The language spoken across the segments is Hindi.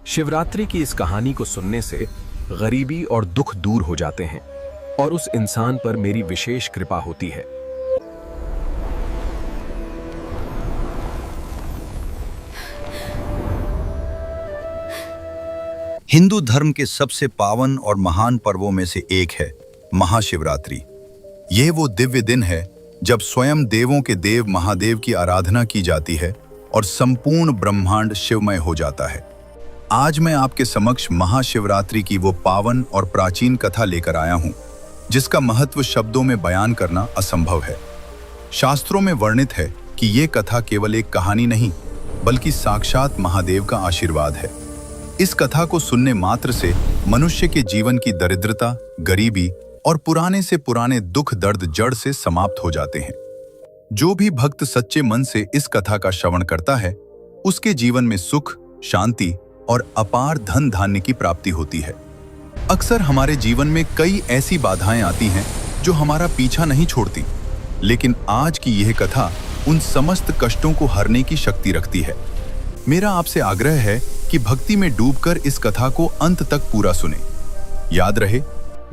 शिवरात्रि की इस कहानी को सुनने से गरीबी और दुख दूर हो जाते हैं और उस इंसान पर मेरी विशेष कृपा होती है। हिंदू धर्म के सबसे पावन और महान पर्वों में से एक है महाशिवरात्रि। यह वो दिव्य दिन है जब स्वयं देवों के देव महादेव की आराधना की जाती है और संपूर्ण ब्रह्मांड शिवमय हो जाता है। आज मैं आपके समक्ष महाशिवरात्रि की वो पावन और प्राचीन कथा लेकर आया हूं, जिसका महत्व शब्दों में बयान करना असंभव है। शास्त्रों में वर्णित है कि ये कथा केवल एक कहानी नहीं, बल्कि साक्षात महादेव का आशीर्वाद है। इस कथा को सुनने मात्र से मनुष्य के जीवन की दरिद्रता, गरीबी और पुराने से पुराने दुख दर्द जड़ से समाप्त हो जाते हैं। जो भी भक्त सच्चे मन से इस कथा का श्रवण करता है, उसके जीवन में सुख, शांति और अपार धन धान्य की प्राप्ति होती है। अक्सर हमारे जीवन में कई ऐसी बाधाएं आती हैं जो हमारा पीछा नहीं छोड़ती, लेकिन आज की यह कथा उन समस्त कष्टों को हरने की शक्ति रखती है। मेरा आपसे आग्रह है कि भक्ति में डूबकर इस कथा को अंत तक पूरा सुने। याद रहे,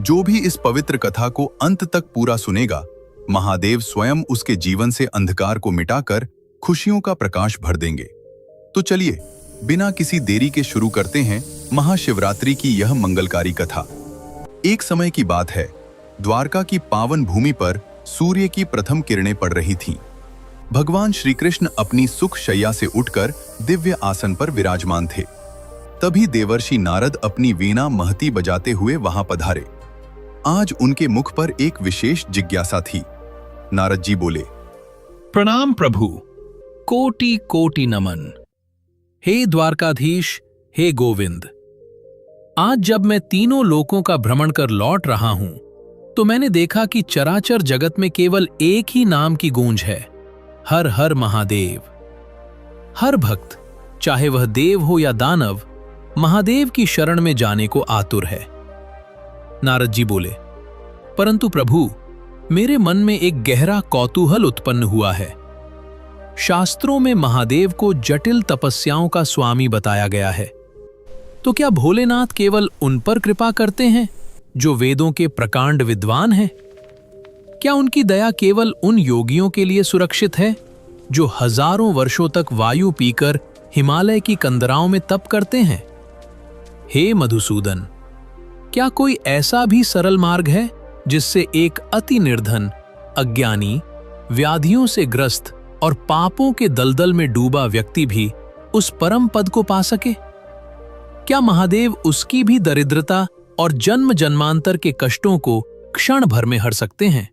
जो भी इस पवित्र कथा को अंत तक पूरा सुनेगा, महादेव स्वयं उसके जीवन से अंधकार को मिटाकर खुशियों का प्रकाश भर देंगे। तो चलिए, बिना किसी देरी के शुरू करते हैं महाशिवरात्रि की यह मंगलकारी कथा। एक समय की बात है, द्वारका की पावन भूमि पर सूर्य की प्रथम किरणें पड़ रही थीं। भगवान श्री कृष्ण अपनी सुख शैया से उठकर दिव्य आसन पर विराजमान थे। तभी देवर्षि नारद अपनी वीणा महती बजाते हुए वहां पधारे। आज उनके मुख पर एक विशेष जिज्ञासा थी। नारद जी बोले, प्रणाम प्रभु, कोटि कोटि नमन। हे द्वारकाधीश, हे गोविंद, आज जब मैं तीनों लोकों का भ्रमण कर लौट रहा हूं, तो मैंने देखा कि चराचर जगत में केवल एक ही नाम की गूंज है, हर हर महादेव। हर भक्त, चाहे वह देव हो या दानव, महादेव की शरण में जाने को आतुर है। नारद जी बोले, परंतु प्रभु, मेरे मन में एक गहरा कौतूहल उत्पन्न हुआ है। शास्त्रों में महादेव को जटिल तपस्याओं का स्वामी बताया गया है, तो क्या भोलेनाथ केवल उन पर कृपा करते हैं जो वेदों के प्रकांड विद्वान हैं? क्या उनकी दया केवल उन योगियों के लिए सुरक्षित है जो हजारों वर्षों तक वायु पीकर हिमालय की कंदराओं में तप करते हैं? हे मधुसूदन, क्या कोई ऐसा भी सरल मार्ग है जिससे एक अति निर्धन, अज्ञानी, व्याधियों से ग्रस्त और पापों के दलदल में डूबा व्यक्ति भी उस परम पद को पा सके? क्या महादेव उसकी भी दरिद्रता और जन्म जन्मांतर के कष्टों को क्षण भर में हर सकते हैं?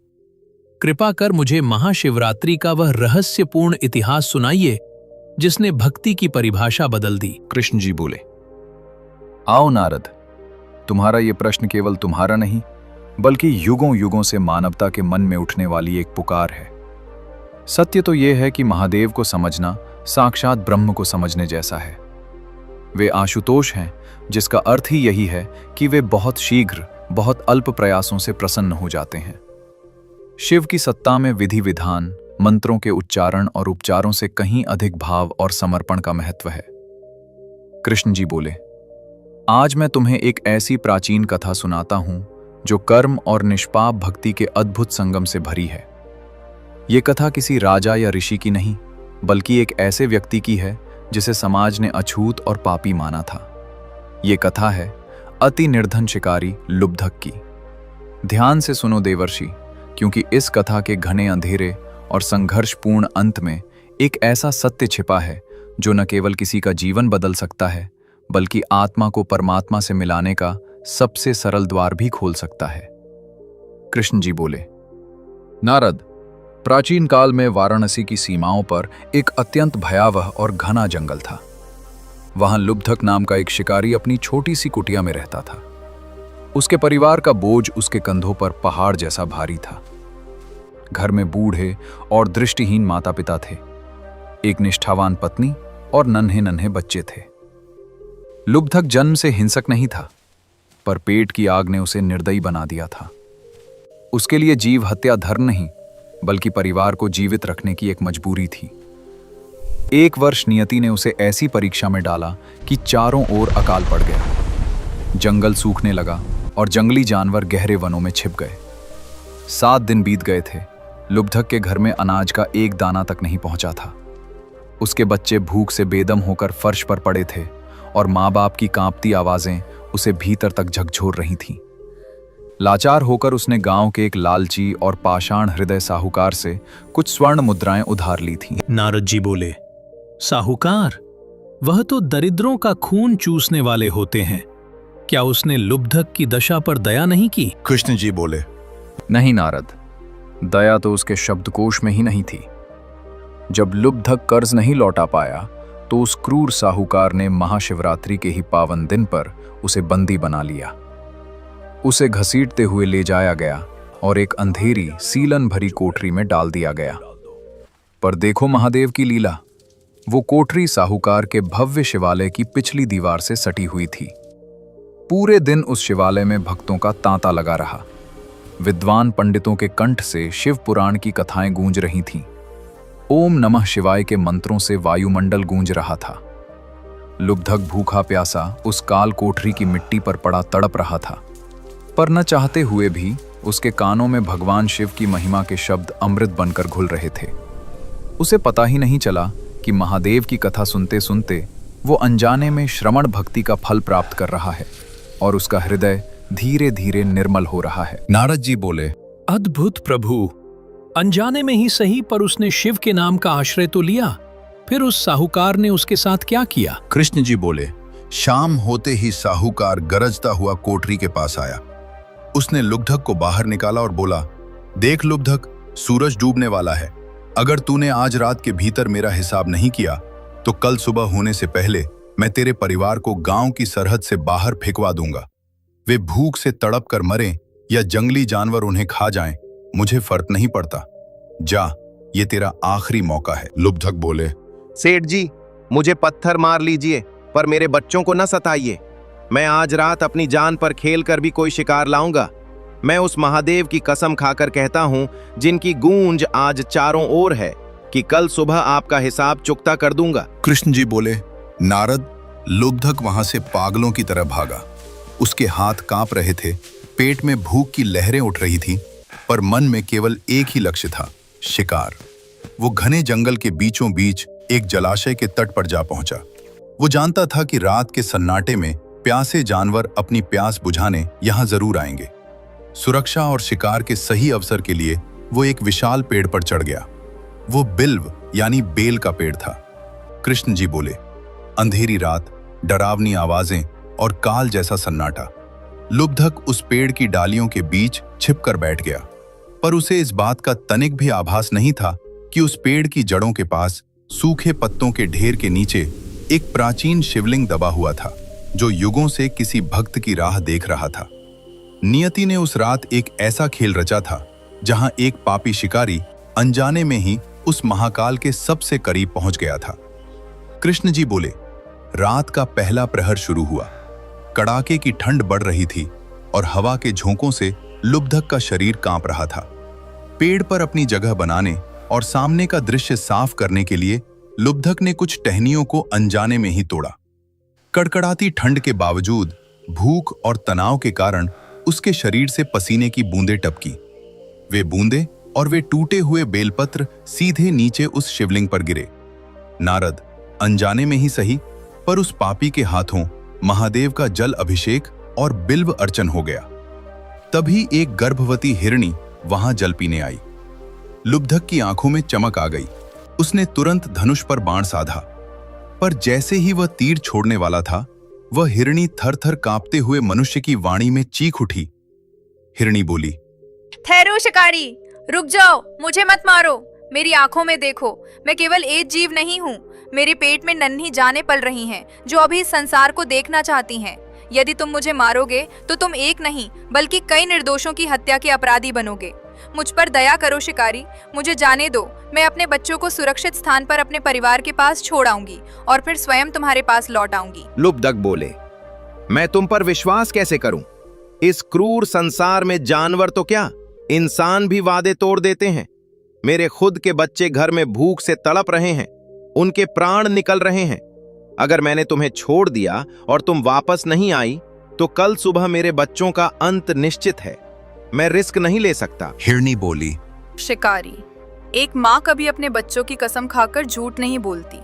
कृपा कर मुझे महाशिवरात्रि का वह रहस्यपूर्ण इतिहास सुनाइए जिसने भक्ति की परिभाषा बदल दी। कृष्ण जी बोले, आओ नारद, तुम्हारा ये प्रश्न केवल तुम्हारा नहीं, बल्कि युगों युगों से मानवता के मन में उठने वाली एक पुकार है। सत्य तो यह है कि महादेव को समझना साक्षात ब्रह्म को समझने जैसा है। वे आशुतोष हैं, जिसका अर्थ ही यही है कि वे बहुत शीघ्र, बहुत अल्प प्रयासों से प्रसन्न हो जाते हैं। शिव की सत्ता में विधि विधान, मंत्रों के उच्चारण और उपचारों से कहीं अधिक भाव और समर्पण का महत्व है। कृष्ण जी बोले, आज मैं तुम्हें एक ऐसी प्राचीन कथा सुनाता हूं जो कर्म और निष्पाप भक्ति के अद्भुत संगम से भरी है। ये कथा किसी राजा या ऋषि की नहीं, बल्कि एक ऐसे व्यक्ति की है जिसे समाज ने अछूत और पापी माना था। ये कथा है अति निर्धन शिकारी लुब्धक की। ध्यान से सुनो देवर्षि, क्योंकि इस कथा के घने अंधेरे और संघर्षपूर्ण अंत में एक ऐसा सत्य छिपा है जो न केवल किसी का जीवन बदल सकता है, बल्कि आत्मा को परमात्मा से मिलाने का सबसे सरल द्वार भी खोल सकता है। कृष्ण जी बोले, नारद, प्राचीन काल में वाराणसी की सीमाओं पर एक अत्यंत भयावह और घना जंगल था। वहां लुब्धक नाम का एक शिकारी अपनी छोटी सी कुटिया में रहता था। उसके परिवार का बोझ उसके कंधों पर पहाड़ जैसा भारी था। घर में बूढ़े और दृष्टिहीन माता पिता थे, एक निष्ठावान पत्नी और नन्हे नन्हे बच्चे थे। लुब्धक जन्म से हिंसक नहीं था, पर पेट की आग ने उसे निर्दयी बना दिया था। उसके लिए जीव हत्या धर्म नहीं, बल्कि परिवार को जीवित रखने की एक मजबूरी थी। एक वर्ष नियति ने उसे ऐसी परीक्षा में डाला कि चारों ओर अकाल पड़ गया। जंगल सूखने लगा और जंगली जानवर गहरे वनों में छिप गए। 7 दिन बीत गए थे। लुब्धक के घर में अनाज का एक दाना तक नहीं पहुंचा था। उसके बच्चे भूख से बेदम होकर फर्श पर पड़े थे और माँ बाप की कांपती आवाजें उसे भीतर तक झकझोर रही थीं। लाचार होकर उसने गांव के एक लालची और पाषाण हृदय साहूकार से कुछ स्वर्ण मुद्राएं उधार ली थीं। नारद जी बोले, साहूकार, वह तो दरिद्रों का खून चूसने वाले होते हैं। क्या उसने लुब्धक की दशा पर दया नहीं की? कृष्ण जी बोले, नहीं नारद, दया तो उसके शब्दकोश में ही नहीं थी। जब लुब्धक कर्ज नहीं लौटा पाया तो उस क्रूर साहूकार ने महाशिवरात्रि के ही पावन दिन पर उसे बंदी बना लिया। उसे घसीटते हुए ले जाया गया और एक अंधेरी सीलन भरी कोठरी में डाल दिया गया। पर देखो महादेव की लीला, वो कोठरी साहूकार के भव्य शिवालय की पिछली दीवार से सटी हुई थी। पूरे दिन उस शिवालय में भक्तों का तांता लगा रहा। विद्वान पंडितों के कंठ से शिव पुराण की कथाएं गूंज रही थीं। ओम नमः शिवाय के मंत्रों से वायुमंडल गूंज रहा था। लुब्धक भूखा प्यासा उस काल कोठरी की मिट्टी पर पड़ा तड़प रहा था, पर न चाहते हुए भी उसके कानों में भगवान शिव की महिमा के शब्द अमृत बनकर घुल रहे थे। उसे पता ही नहीं चला कि महादेव की कथा सुनते सुनते वो अनजाने में श्रवण भक्ति का फल प्राप्त कर रहा है और उसका हृदय धीरे धीरे निर्मल हो रहा है। नारद जी बोले, अद्भुत प्रभु, अनजाने में ही सही पर उसने शिव के नाम का आश्रय तो लिया। फिर उस साहूकार ने उसके साथ क्या किया? कृष्ण जी बोले, शाम होते ही साहूकार गरजता हुआ कोठरी के पास आया। उसने लुब्धक को बाहर निकाला और बोला, देख लुब्धक, सूरज डूबने वाला है। अगर तूने आज रात के भीतर मेरा हिसाब नहीं किया तो कल सुबह होने से पहले मैं तेरे परिवार को गांव की सरहद से बाहर फेंकवा दूंगा। वे भूख से तड़प कर मरें या जंगली जानवर उन्हें खा जाएं, मुझे फर्क नहीं पड़ता। जा, ये तेरा आखिरी मौका है। लुब्धक बोले, सेठ जी, मुझे पत्थर मार लीजिए पर मेरे बच्चों को न सताइए। मैं आज रात अपनी जान पर खेल कर भी कोई शिकार लाऊंगा। मैं उस महादेव की कसम खाकर कहता हूं, जिनकी गूंज आज चारों ओर है, कि कल सुबह आपका हिसाब चुकता कर दूंगा। कृष्ण जी बोले, नारद, लुब्धक वहां से पागलों की तरह भागा। उसके हाथ कांप रहे थे, पेट में भूख की लहरें उठ रही थीं, पर मन में केवल एक ही लक्ष्य था, शिकार। वो घने जंगल के बीचों बीच एक जलाशय के तट पर जा पहुंचा। वो जानता था कि रात के सन्नाटे में प्यासे जानवर अपनी प्यास बुझाने यहां जरूर आएंगे। सुरक्षा और शिकार के सही अवसर के लिए वो एक विशाल पेड़ पर चढ़ गया। वो बिल्व यानी बेल का पेड़ था। कृष्ण जी बोले, अंधेरी रात, डरावनी आवाजें और काल जैसा सन्नाटा। लुब्धक उस पेड़ की डालियों के बीच छिपकर बैठ गया, पर उसे इस बात का तनिक भी आभास नहीं था कि उस पेड़ की जड़ों के पास सूखे पत्तों के ढेर के नीचे एक प्राचीन शिवलिंग दबा हुआ था, जो युगों से किसी भक्त की राह देख रहा था। नियति ने उस रात एक ऐसा खेल रचा था जहां एक पापी शिकारी अनजाने में ही उस महाकाल के सबसे करीब पहुंच गया था। कृष्ण जी बोले, रात का पहला प्रहर शुरू हुआ। कड़ाके की ठंड बढ़ रही थी और हवा के झोंकों से लुब्धक का शरीर कांप रहा था। पेड़ पर अपनी जगह बनाने और सामने का दृश्य साफ करने के लिए लुब्धक ने कुछ टहनियों को अनजाने में ही तोड़ा। कड़कड़ाती ठंड के बावजूद भूख और तनाव के कारण उसके शरीर से पसीने की बूंदें टपकी। वे बूंदें और वे टूटे हुए बेलपत्र सीधे नीचे उस शिवलिंग पर गिरे। नारद, अनजाने में ही सही, पर उस पापी के हाथों महादेव का जल अभिषेक और बिल्व अर्चन हो गया। तभी एक गर्भवती हिरणी वहां जल पीने आई। लुब्धक की आंखों में चमक आ गई। उसने तुरंत धनुष पर बाण साधा, पर जैसे ही वह तीर छोड़ने वाला था, वह हिरणी थर-थर कांपते हुए मनुष्य की वाणी में चीख उठी। हिरणी बोली, ठहरो शिकारी, रुक जाओ, मुझे मत मारो। मेरी आंखों में देखो, मैं केवल एक जीव नहीं हूँ। मेरे पेट में नन्ही जानें पल रही हैं, जो अभी इस संसार को देखना चाहती हैं। यदि तुम मुझे मारोगे तो तुम एक नहीं बल्कि कई निर्दोषों की हत्या के अपराधी बनोगे। मुझ पर दया करो शिकारी, मुझे जाने दो। मैं अपने बच्चों को सुरक्षित स्थान पर अपने परिवार के पास छोड़ आऊंगी और फिर स्वयं तुम्हारे पास लौट आऊंगी। लुब्धक बोले, मैं तुम पर विश्वास कैसे करूं? इस क्रूर संसार में जानवर तो क्या, इंसान भी वादे तोड़ देते हैं। मेरे खुद के बच्चे घर में भूख से तड़प रहे हैं। उनके प्राण निकल रहे हैं। अगर मैंने तुम्हें छोड़ दिया और तुम वापस नहीं आई तो कल सुबह मेरे बच्चों का अंत निश्चित है। मैं रिस्क नहीं ले सकता। हिरनी बोली, शिकारी, एक माँ कभी अपने बच्चों की कसम खाकर झूठ नहीं बोलती।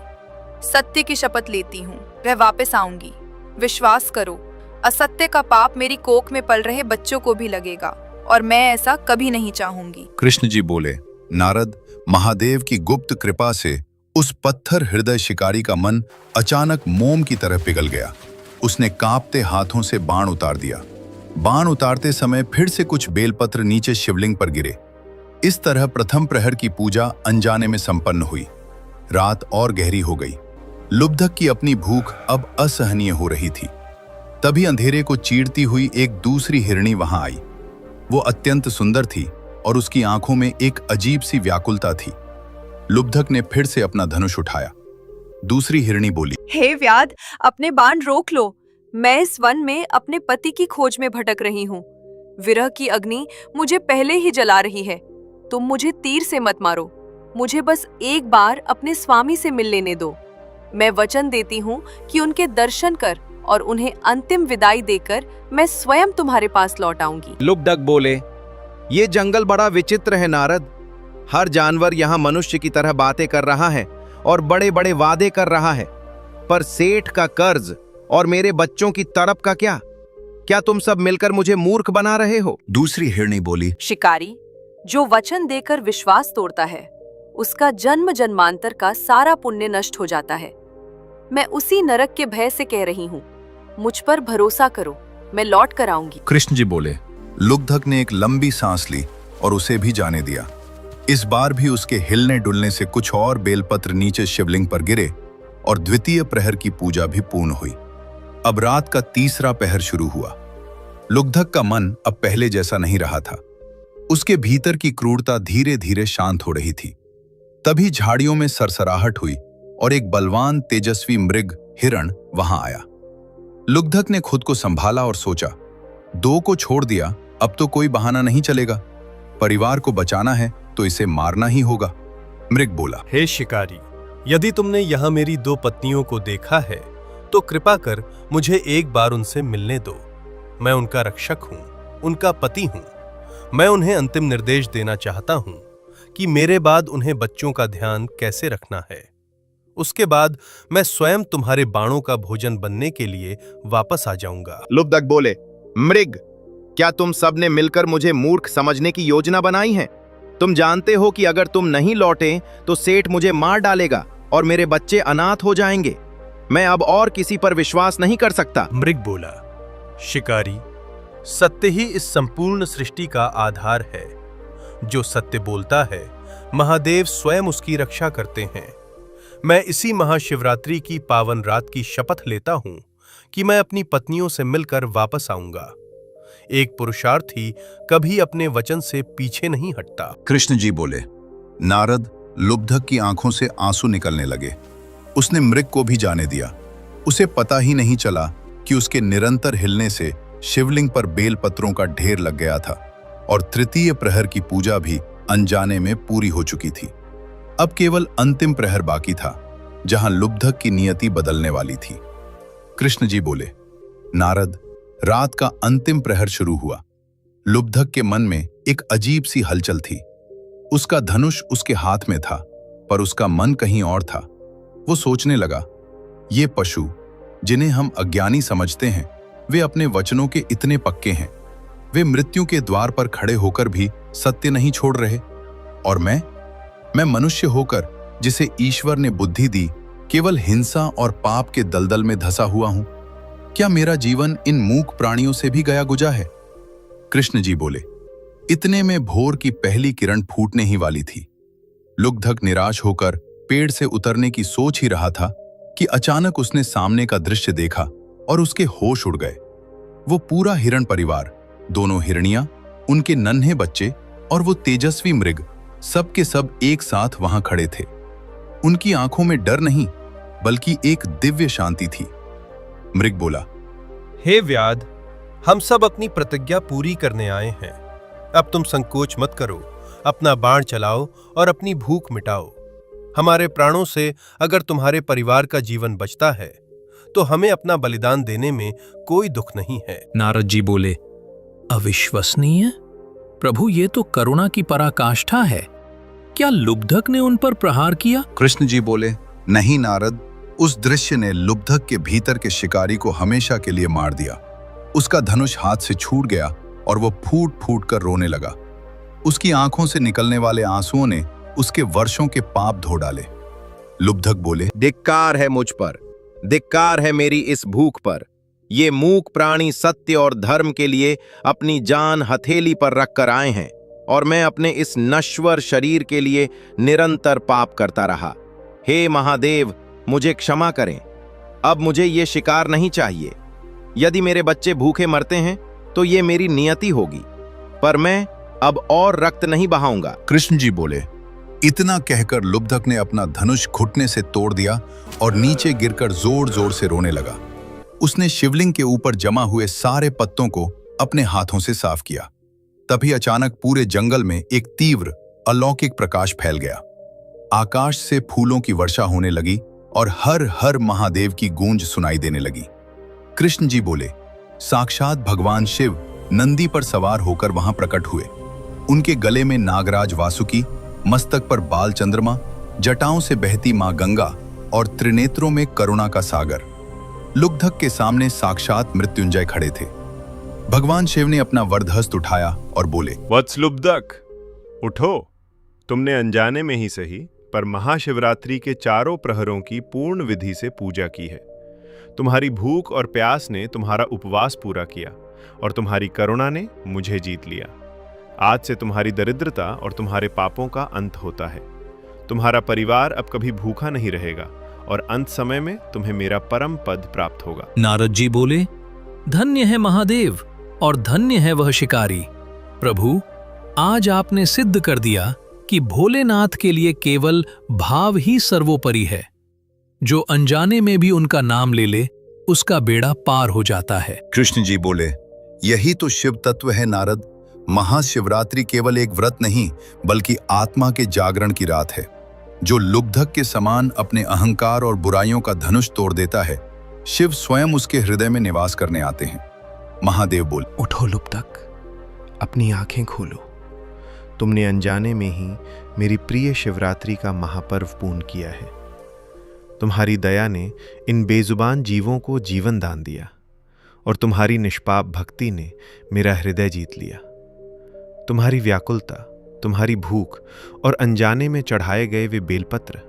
सत्य की शपथ लेती हूँ, वह वापस आऊंगी। विश्वास करो, असत्य का पाप मेरी कोख में पल रहे बच्चों को भी लगेगा और मैं ऐसा कभी नहीं चाहूंगी। कृष्ण जी बोले, नारद, महादेव की गुप्त कृपा से उस पत्थर हृदय शिकारी का मन अचानक मोम की तरह पिघल गया। उसने कांपते हाथों से बाण उतार दिया। बाण उतारते समय फिर से कुछ बेलपत्र नीचे शिवलिंग पर गिरे। इस तरह प्रथम प्रहर की पूजा अनजाने में संपन्न हुई। रात और गहरी हो गई। लुब्धक की अपनी भूख अब असहनीय हो रही थी। तभी अंधेरे को चीरती हुई एक दूसरी हिरणी वहां आई। वो अत्यंत सुंदर थी और उसकी आंखों में एक अजीब सी व्याकुलता थी। लुब्धक ने फिर से अपना धनुष उठाया। दूसरी हिरणी बोली, हे व्याध, अपने बाण रोक लो। मैं इस वन में अपने पति की खोज में भटक रही हूँ। विरह की अग्नि मुझे पहले ही जला रही है। तुम मुझे तीर से मत मारो। मुझे बस एक बार अपने स्वामी से मिल लेने दो। मैं वचन देती हूँ कि उनके दर्शन कर और उन्हें अंतिम विदाई देकर मैं स्वयं तुम्हारे पास लौट आऊंगी। लुब्धक बोले, ये जंगल बड़ा विचित्र है नारद। हर जानवर यहाँ मनुष्य की तरह बातें कर रहा है और बड़े बड़े वादे कर रहा है, पर सेठ का कर्ज और मेरे बच्चों की तड़प का क्या? क्या तुम सब मिलकर मुझे मूर्ख बना रहे हो? दूसरी हिरणी बोली, शिकारी, जो वचन देकर विश्वास तोड़ता है उसका जन्म जन्मांतर का सारा पुण्य नष्ट हो जाता है। मैं उसी नरक के भय से कह रही हूँ। मुझ पर भरोसा करो, मैं लौट कर आऊंगी। कृष्ण जी बोले। लुब्धक ने एक लंबी सांस ली और उसे भी जाने दिया। इस बार भी उसके हिलने डुलने से कुछ और बेलपत्र नीचे शिवलिंग पर गिरे और द्वितीय प्रहर की पूजा भी पूर्ण हुई। अब रात का तीसरा पहर शुरू हुआ। लुब्धक का मन अब पहले जैसा नहीं रहा था। उसके भीतर की क्रूरता धीरे धीरे शांत हो रही थी। तभी झाड़ियों में सरसराहट हुई और एक बलवान तेजस्वी मृग हिरण वहां आया। लुब्धक ने खुद को संभाला और सोचा, दो को छोड़ दिया, अब तो कोई बहाना नहीं चलेगा। परिवार को बचाना है तो इसे मारना ही होगा। मृग बोला, हे शिकारी, यदि तुमने यहाँ मेरी दो पत्नियों को देखा है तो कृपा कर मुझे एक बार उनसे मिलने दो। मैं उनका रक्षक हूँ, उनका पति हूँ। मैं उन्हें अंतिम निर्देश देना चाहता हूँ कि मेरे बाद उन्हें बच्चों का ध्यान कैसे रखना है। उसके बाद मैं स्वयं तुम्हारे बाणों का भोजन बनने के लिए वापस आ जाऊंगा। लुब्धक बोले, मृग, क्या तुम सब ने मिलकर मुझे मूर्ख समझने की योजना बनाई है? तुम जानते हो कि अगर तुम नहीं लौटे तो सेठ मुझे मार डालेगा और मेरे बच्चे अनाथ हो जाएंगे। मैं अब और किसी पर विश्वास नहीं कर सकता। मृग बोला, शिकारी, सत्य ही इस संपूर्ण सृष्टि का आधार है। जो सत्य बोलता है, महादेव स्वयं उसकी रक्षा करते हैं। मैं इसी महाशिवरात्रि की पावन रात की शपथ लेता हूं कि मैं अपनी पत्नियों से मिलकर वापस आऊंगा। एक पुरुषार्थी कभी अपने वचन से पीछे नहीं हटता। कृष्ण जी बोले। नारद, लुब्धक की आंखों से आंसू निकलने लगे। उसने मृग को भी जाने दिया। उसे पता ही नहीं चला कि उसके निरंतर हिलने से शिवलिंग पर बेल पत्रों का ढेर लग गया था और तृतीय प्रहर की पूजा भी अनजाने में पूरी हो चुकी थी। अब केवल अंतिम प्रहर बाकी था, जहां लुब्धक की नियति बदलने वाली थी। कृष्ण जी बोले, नारद, रात का अंतिम प्रहर शुरू हुआ। लुब्धक के मन में एक अजीब सी हलचल थी। उसका धनुष उसके हाथ में था, पर उसका मन कहीं और था। वो सोचने लगा, ये पशु जिन्हें हम अज्ञानी समझते हैं, वे अपने वचनों के इतने पक्के हैं। वे मृत्यु के द्वार पर खड़े होकर भी सत्य नहीं छोड़ रहे। और मैं मनुष्य होकर जिसे ईश्वर ने बुद्धि दी, केवल हिंसा और पाप के दलदल में धंसा हुआ हूं। क्या मेरा जीवन इन मूक प्राणियों से भी गया गुजा है? कृष्ण जी बोले। इतने में भोर की पहली किरण फूटने ही वाली थी। लुब्धक निराश होकर पेड़ से उतरने की सोच ही रहा था कि अचानक उसने सामने का दृश्य देखा और उसके होश उड़ गए। वो पूरा हिरण परिवार, दोनों हिरनियां, उनके नन्हे बच्चे और वो तेजस्वी मृग, सब के सब एक साथ वहां खड़े थे। उनकी आंखों में डर नहीं, बल्कि एक दिव्य शांति थी। मृग बोला, हे व्याध, हम सब अपनी प्रतिज्ञा पूरी करने आए हैं। अब तुम संकोच मत करो, अपना बाण चलाओ और अपनी भूख मिटाओ। हमारे प्राणों से अगर तुम्हारे परिवार का जीवन बचता है तो हमें अपना बलिदान देने में कोई दुख नहीं है। नारद जी बोले, अविश्वसनीय प्रभु, ये तो करुणा की पराकाष्ठा है। क्या लुब्धक ने उन पर प्रहार किया? कृष्ण जी बोले, नहीं नारद, उस दृश्य ने लुब्धक के भीतर के शिकारी को हमेशा के लिए मार दिया। उसका धनुष हाथ से छूट गया और वो फूट फूट कर रोने लगा। उसकी आंखों से निकलने वाले आंसुओं ने उसके वर्षों के पाप धो डाले। लुब्धक बोले, धिक्कार है मुझ पर, धिक्कार है मेरी इस भूख पर। ये मूक प्राणी सत्य और धर्म के लिए अपनी जान हथेली पर रखकर आए हैं और मैं अपने इस नश्वर शरीर के लिए निरंतर पाप करता रहा। हे महादेव, मुझे क्षमा करें। अब मुझे ये शिकार नहीं चाहिए। यदि मेरे बच्चे भूखे मरते हैं तो ये मेरी नियति होगी, पर मैं अब और रक्त नहीं बहाऊंगा। कृष्ण जी बोले, इतना कहकर लुब्धक ने अपना धनुष घुटने से तोड़ दिया और नीचे गिरकर जोर जोर से रोने लगा। उसने शिवलिंग के ऊपर जमा हुए सारे पत्तों को अपने हाथों से साफ किया। तभी अचानक पूरे जंगल में एक तीव्र अलौकिक प्रकाश फैल गया। आकाश से फूलों की वर्षा होने लगी और हर हर महादेव की गूंज सुनाई देने लगी। कृष्ण जी बोले, साक्षात भगवान शिव नंदी पर सवार होकर वहां प्रकट हुए। उनके गले में नागराज वासुकी, मस्तक पर बाल चंद्रमा, जटाओं से बहती मां गंगा और त्रिनेत्रों में करुणा का सागर। लुब्धक के सामने साक्षात मृत्युंजय खड़े थे। भगवान शिव ने अपना वरदहस्त उठाया और बोले, वत्स लुब्धक, उठो। तुमने अनजाने में ही सही पर महाशिवरात्रि के चारों प्रहरों की पूर्ण विधि से पूजा की है। तुम्हारी भूख और प्यास ने तुम्हारा उपवास पूरा किया और तुम्हारी करुणा ने मुझे जीत लिया। आज से तुम्हारी दरिद्रता और तुम्हारे पापों का अंत होता है। तुम्हारा परिवार अब कभी भूखा नहीं रहेगा और अंत समय में तुम्हें मेरा परम पद प्राप्त होगा। नारद जी बोले, धन्य है महादेव और धन्य है वह शिकारी। प्रभु, आज आपने सिद्ध कर दिया कि भोलेनाथ के लिए केवल भाव ही सर्वोपरि है। जो अनजाने में भी उनका नाम ले ले, उसका बेड़ा पार हो जाता है। कृष्ण जी बोले, यही तो शिव तत्व है नारद। महाशिवरात्रि केवल एक व्रत नहीं बल्कि आत्मा के जागरण की रात है। जो लुब्धक के समान अपने अहंकार और बुराइयों का धनुष तोड़ देता है, शिव स्वयं उसके हृदय में निवास करने आते हैं। महादेव बोले, उठो लुब्धक, अपनी आंखें खोलो। तुमने अनजाने में ही मेरी प्रिय शिवरात्रि का महापर्व पूर्ण किया है। तुम्हारी दया ने इन बेजुबान जीवों को जीवन दान दिया और तुम्हारी निष्पाप भक्ति ने मेरा हृदय जीत लिया। तुम्हारी व्याकुलता, तुम्हारी भूख और अनजाने में चढ़ाए गए वे बेलपत्र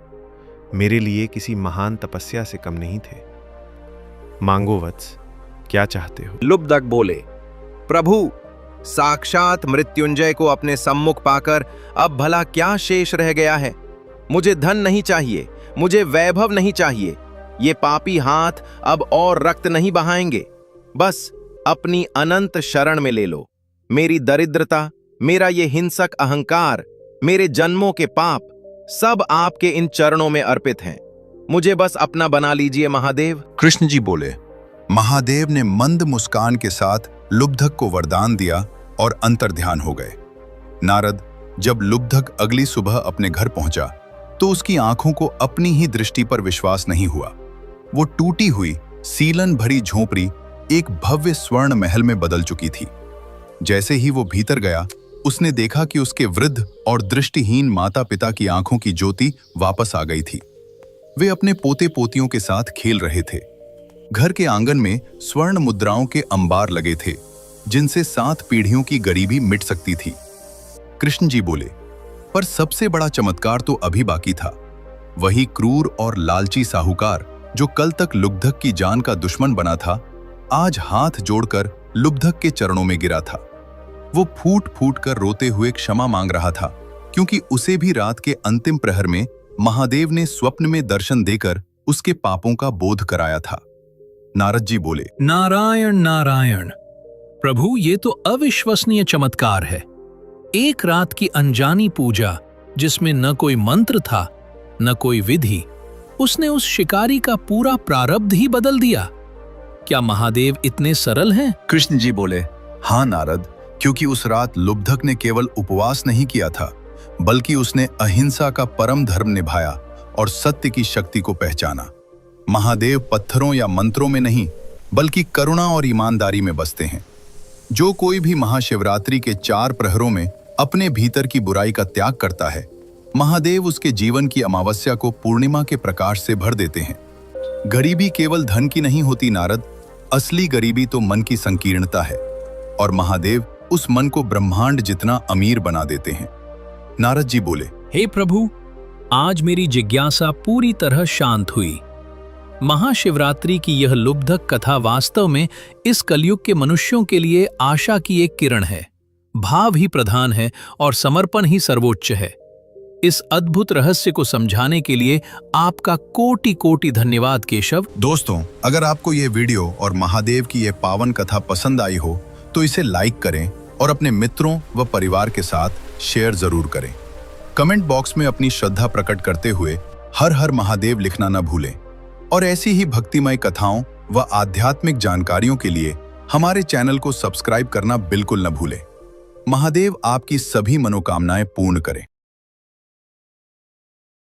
मेरे लिए किसी महान तपस्या से कम नहीं थे। मांगो वत्स, क्या चाहते हो? लुब्धक बोले, प्रभु, साक्षात मृत्युंजय को अपने सम्मुख पाकर अब भला क्या शेष रह गया है? मुझे धन नहीं चाहिए, मुझे वैभव नहीं चाहिए। ये पापी हाथ अब और रक्त नहीं बहाएंगे। बस अपनी अनंत शरण में ले लो। मेरी दरिद्रता, मेरा ये हिंसक अहंकार, मेरे जन्मों के पाप सब आपके इन चरणों में अर्पित हैं। मुझे बस अपना बना लीजिए महादेव। कृष्ण जी बोले, महादेव ने मंद मुस्कान के साथ लुब्धक को वरदान दिया और अंतर्ध्यान हो गए। नारद, जब लुब्धक अगली सुबह अपने घर पहुंचा तो उसकी आंखों को अपनी ही दृष्टि पर विश्वास नहीं हुआ। वो टूटी हुई सीलन भरी झोपड़ी एक भव्य स्वर्ण महल में बदल चुकी थी। जैसे ही वो भीतर गया, उसने देखा कि उसके वृद्ध और दृष्टिहीन माता पिता की आंखों की ज्योति वापस आ गई थी। वे अपने पोते पोतियों के साथ खेल रहे थे। घर के आंगन में स्वर्ण मुद्राओं के अंबार लगे थे, जिनसे 7 पीढ़ियों की गरीबी मिट सकती थी। कृष्ण जी बोले, पर सबसे बड़ा चमत्कार तो अभी बाकी था। वही क्रूर और लालची साहूकार जो कल तक लुब्धक की जान का दुश्मन बना था, आज हाथ जोड़कर लुब्धक के चरणों में गिरा था। वो फूट फूट कर रोते हुए क्षमा मांग रहा था, क्योंकि उसे भी रात के अंतिम प्रहर में महादेव ने स्वप्न में दर्शन देकर उसके पापों का बोध कराया था। नारद जी बोले, नारायण नारायण। प्रभु, ये तो अविश्वसनीय चमत्कार है। एक रात की अनजानी पूजा, जिसमें न कोई मंत्र था न कोई विधि, उसने उस शिकारी का पूरा प्रारब्ध ही बदल दिया। क्या महादेव इतने सरल हैं? कृष्ण जी बोले, हाँ नारद, क्योंकि उस रात लुब्धक ने केवल उपवास नहीं किया था, बल्कि उसने अहिंसा का परम धर्म निभाया और सत्य की शक्ति को पहचाना। महादेव पत्थरों या मंत्रों में नहीं, बल्कि करुणा और ईमानदारी में बसते हैं। जो कोई भी महाशिवरात्रि के 4 प्रहरों में अपने भीतर की बुराई का त्याग करता है, महादेव उसके जीवन की अमावस्या को पूर्णिमा के प्रकाश से भर देते हैं। गरीबी केवल धन की नहीं होती नारद, असली गरीबी तो मन की संकीर्णता है, और महादेव उस मन को ब्रह्मांड जितना अमीर बना देते हैं। नारद जी बोले, हे प्रभु, आज मेरी जिज्ञासा पूरी तरह शांत हुई। महाशिवरात्रि की यह लुब्धक कथा वास्तव में इस कलयुग के मनुष्यों के लिए आशा की एक किरण है। भाव ही प्रधान है और समर्पण ही सर्वोच्च है। इस अद्भुत रहस्य को समझाने के लिए आपका कोटि कोटि धन्यवाद केशव। दोस्तों, अगर आपको ये वीडियो और महादेव की ये पावन कथा पसंद आई हो तो इसे लाइक करें और अपने मित्रों व परिवार के साथ शेयर जरूर करें। कमेंट बॉक्स में अपनी श्रद्धा प्रकट करते हुए हर हर महादेव लिखना न भूलें, और ऐसी ही भक्तिमय कथाओं व आध्यात्मिक जानकारियों के लिए हमारे चैनल को सब्सक्राइब करना बिल्कुल न भूलें। महादेव आपकी सभी मनोकामनाएं पूर्ण करें।